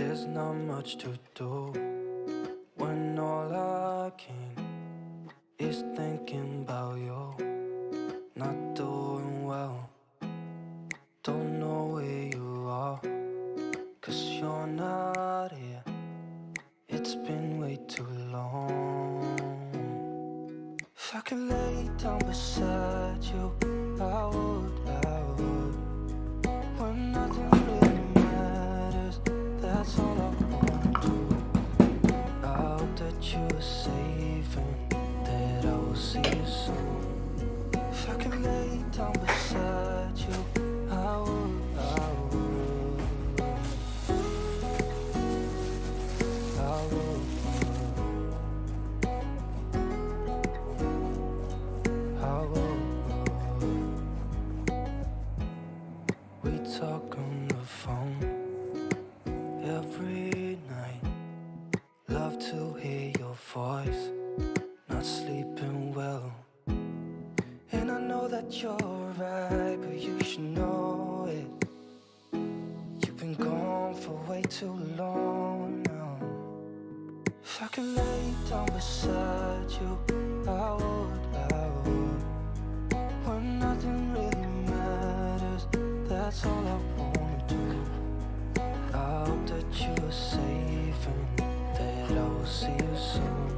There's not much to do when all I can is thinking about you. Not doing well, don't know where you are, 'cause you're not here. It's been way too long. If I could lay down beside you, I would. When nothing really matters, that's all I wanna do. I hope that you are safe and that I will see you soon. If I could lay down beside you, I would. We talk on the phone every night. Love to hear your voice. Not sleeping well, and I know that you're right, but you should know it. You've been gone for way too long now. If I could lay down beside you, I would. When nothing really matters, that's all I wanna do. I hope that you are safe and that I will see you soon.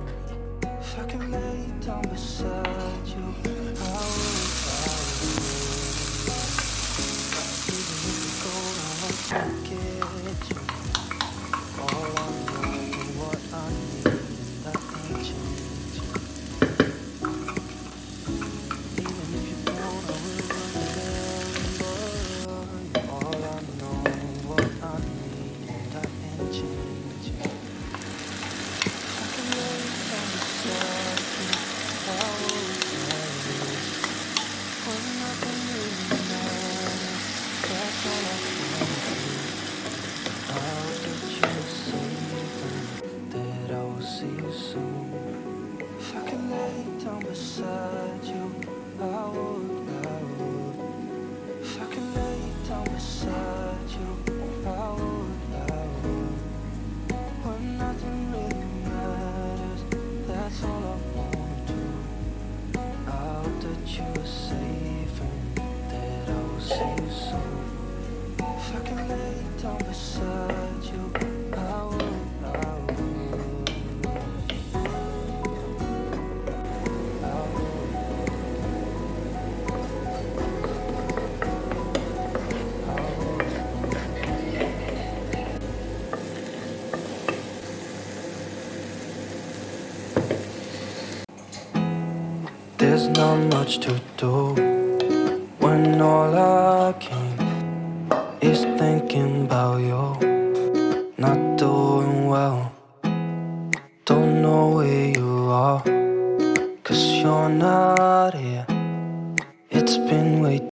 If I can lay down beside you, I would. Even if you go, I want to get you. All I know is what I need, and that ain't changing. Even if you don't, I will remember. All I know is what I need, and that ain't changing. I can lay down beside you, I will. When nothing really matters, that's all I want to do. I hope that you're safe and that I will see you soon. If I can lay down beside you, I would. If I can lay down beside you, I would. When nothing really matters, that's all I wanna do. I hope that you are safe and that I will see you soon. If I can lay down beside you, I would. There's not much to do when all I can is thinking about you. Not doing well, don't know where you are, 'cause you're not here. It's been way